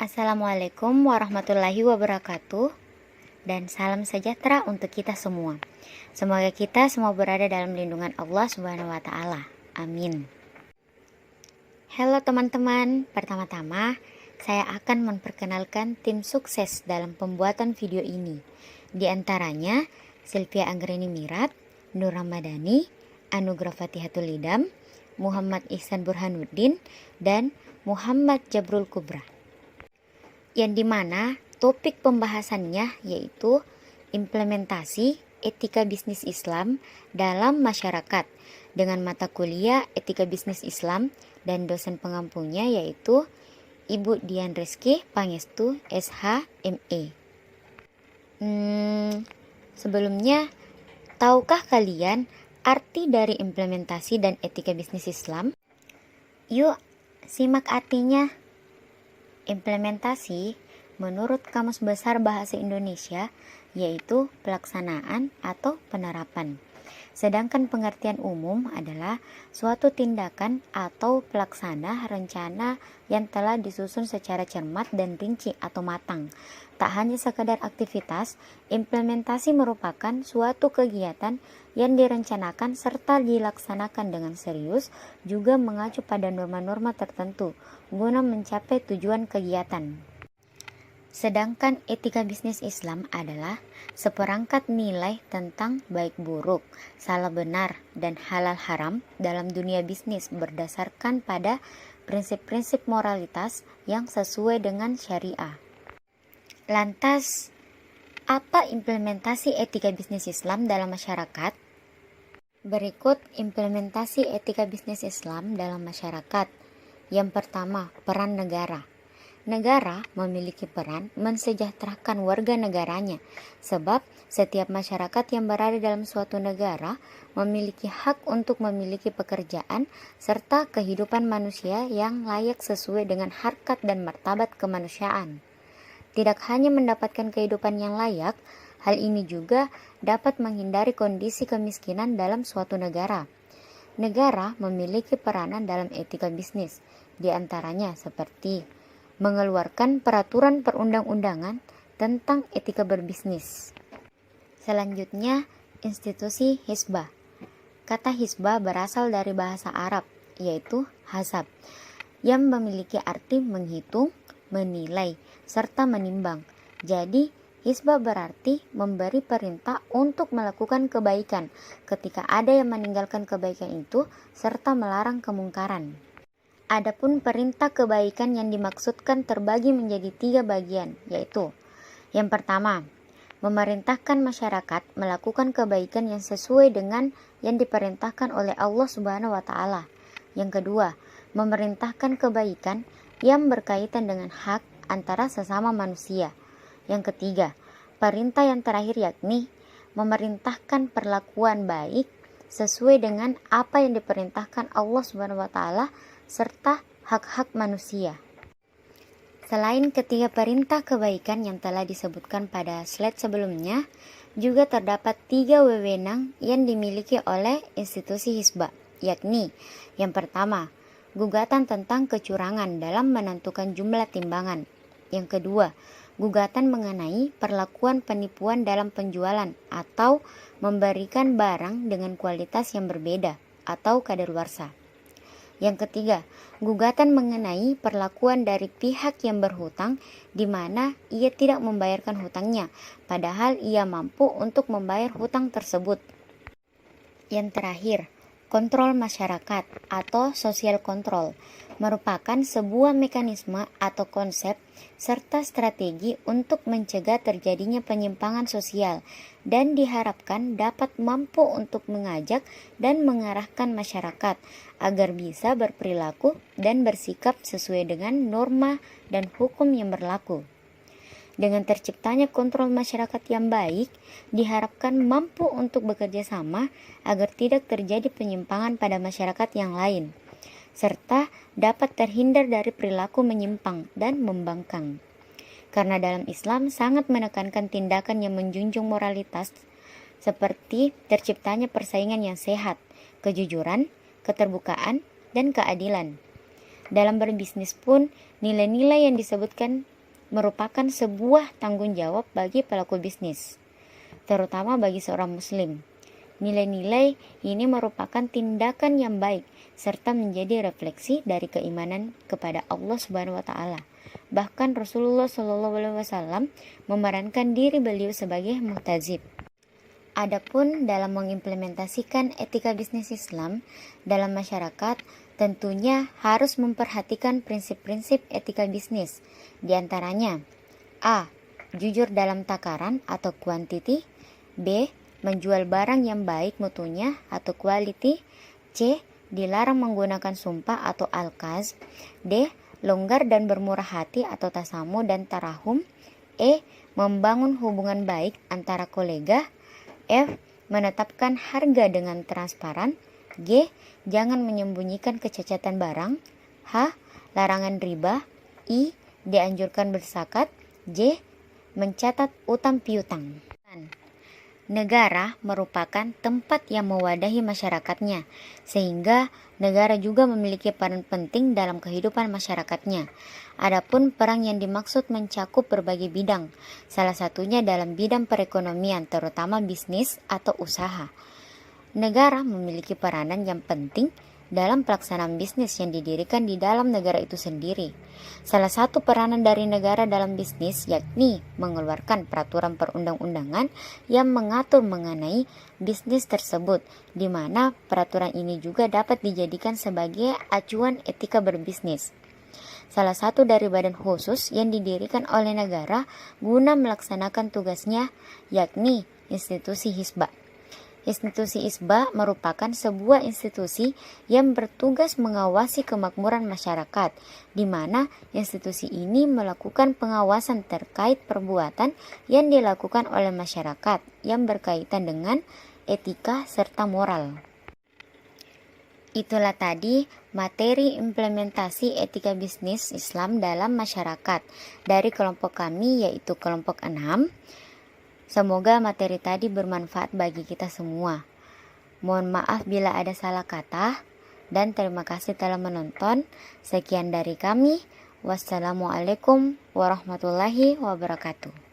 Assalamualaikum warahmatullahi wabarakatuh. Dan salam sejahtera untuk kita semua. Semoga kita semua berada dalam lindungan Allah Subhanahu wa taala. Amin. Halo teman-teman, pertama-tama saya akan memperkenalkan tim sukses dalam pembuatan video ini. Di antaranya Sylvia Anggreni Mirat, Nur Ramadhani, Anugrah Fatihatul Idam, Muhammad Ihsan Burhanuddin, dan Muhammad Jabrul Kubra. Yang dimana topik pembahasannya yaitu implementasi etika bisnis Islam dalam masyarakat dengan mata kuliah etika bisnis Islam dan dosen pengampunya yaitu Ibu Dian Rizky Pangestu SH.ME. Sebelumnya, tahukah kalian arti dari implementasi dan etika bisnis Islam? Yuk, simak artinya. Implementasi menurut Kamus Besar Bahasa Indonesia yaitu pelaksanaan atau penerapan. Sedangkan pengertian umum adalah suatu tindakan atau pelaksana rencana yang telah disusun secara cermat dan rinci atau matang. Tak hanya sekadar aktivitas, implementasi merupakan suatu kegiatan yang direncanakan serta dilaksanakan dengan serius, juga mengacu pada norma-norma tertentu guna mencapai tujuan kegiatan. Sedangkan etika bisnis Islam adalah seperangkat nilai tentang baik buruk, salah benar, dan halal haram dalam dunia bisnis berdasarkan pada prinsip-prinsip moralitas yang sesuai dengan syariah. Lantas, apa implementasi etika bisnis Islam dalam masyarakat? Berikut implementasi etika bisnis Islam dalam masyarakat. Yang pertama, peran negara. Negara memiliki peran mensejahterakan warga negaranya, sebab setiap masyarakat yang berada dalam suatu negara memiliki hak untuk memiliki pekerjaan serta kehidupan manusia yang layak sesuai dengan harkat dan martabat kemanusiaan. Tidak hanya mendapatkan kehidupan yang layak, hal ini juga dapat menghindari kondisi kemiskinan dalam suatu negara. Negara memiliki peranan dalam etika bisnis, di antaranya seperti mengeluarkan peraturan perundang-undangan tentang etika berbisnis. Selanjutnya, institusi Hizbah. Kata Hizbah berasal dari bahasa Arab, yaitu hasab, yang memiliki arti menghitung, menilai, serta menimbang. Jadi, Hizbah berarti memberi perintah untuk melakukan kebaikan ketika ada yang meninggalkan kebaikan itu, serta melarang kemungkaran. Adapun perintah kebaikan yang dimaksudkan terbagi menjadi 3 bagian, yaitu yang pertama, memerintahkan masyarakat melakukan kebaikan yang sesuai dengan yang diperintahkan oleh Allah Subhanahu wa taala. Yang kedua, memerintahkan kebaikan yang berkaitan dengan hak antara sesama manusia. Yang ketiga, perintah yang terakhir yakni memerintahkan perlakuan baik sesuai dengan apa yang diperintahkan Allah Subhanahu wa taala serta hak-hak manusia. Selain ketiga perintah kebaikan yang telah disebutkan pada slide sebelumnya, juga terdapat 3 wewenang yang dimiliki oleh institusi Hizbah, yakni yang pertama, gugatan tentang kecurangan dalam menentukan jumlah timbangan. Yang kedua, gugatan mengenai perlakuan penipuan dalam penjualan atau memberikan barang dengan kualitas yang berbeda atau kadaluarsa. Yang ketiga, gugatan mengenai perlakuan dari pihak yang berhutang di mana ia tidak membayarkan hutangnya, padahal ia mampu untuk membayar hutang tersebut. Yang terakhir, kontrol masyarakat atau social control merupakan sebuah mekanisme atau konsep serta strategi untuk mencegah terjadinya penyimpangan sosial dan diharapkan dapat mampu untuk mengajak dan mengarahkan masyarakat agar bisa berperilaku dan bersikap sesuai dengan norma dan hukum yang berlaku. Dengan terciptanya kontrol masyarakat yang baik, diharapkan mampu untuk bekerja sama agar tidak terjadi penyimpangan pada masyarakat yang lain, serta dapat terhindar dari perilaku menyimpang dan membangkang. Karena dalam Islam sangat menekankan tindakan yang menjunjung moralitas, seperti terciptanya persaingan yang sehat, kejujuran, keterbukaan, dan keadilan. Dalam berbisnis pun, nilai-nilai yang disebutkan merupakan sebuah tanggung jawab bagi pelaku bisnis, terutama bagi seorang muslim. Nilai-nilai ini merupakan tindakan yang baik serta menjadi refleksi dari keimanan kepada Allah Subhanahu wa taala. Bahkan Rasulullah Shallallahu alaihi wasallam memerankan diri beliau sebagai muhtazib. Adapun dalam mengimplementasikan etika bisnis Islam dalam masyarakat, tentunya harus memperhatikan prinsip-prinsip etika bisnis. Di antaranya, A. Jujur dalam takaran atau quantity. B. Menjual barang yang baik mutunya atau quality. C. Dilarang menggunakan sumpah atau alkaz. D. Longgar dan bermurah hati atau tasamu dan tarahum. E. Membangun hubungan baik antara kolega. F. Menetapkan harga dengan transparan. G. Jangan menyembunyikan kecacatan barang. H. Larangan riba. I. Dianjurkan berzakat. J. Mencatat utang piutang. Negara merupakan tempat yang mewadahi masyarakatnya, sehingga negara juga memiliki peran penting dalam kehidupan masyarakatnya. Adapun peran yang dimaksud mencakup berbagai bidang, salah satunya dalam bidang perekonomian, terutama bisnis atau usaha. Negara memiliki peranan yang penting dalam pelaksanaan bisnis yang didirikan di dalam negara itu sendiri. Salah satu peranan dari negara dalam bisnis yakni mengeluarkan peraturan perundang-undangan yang mengatur mengenai bisnis tersebut, di mana peraturan ini juga dapat dijadikan sebagai acuan etika berbisnis. Salah satu dari badan khusus yang didirikan oleh negara guna melaksanakan tugasnya yakni institusi Hizbah. Institusi Hizbah merupakan sebuah institusi yang bertugas mengawasi kemakmuran masyarakat, di mana institusi ini melakukan pengawasan terkait perbuatan yang dilakukan oleh masyarakat yang berkaitan dengan etika serta moral. Itulah tadi materi implementasi etika bisnis Islam dalam masyarakat dari kelompok kami, yaitu kelompok 6. Semoga materi tadi bermanfaat bagi kita semua. Mohon maaf bila ada salah kata, dan terima kasih telah menonton. Sekian dari kami. Wassalamualaikum warahmatullahi wabarakatuh.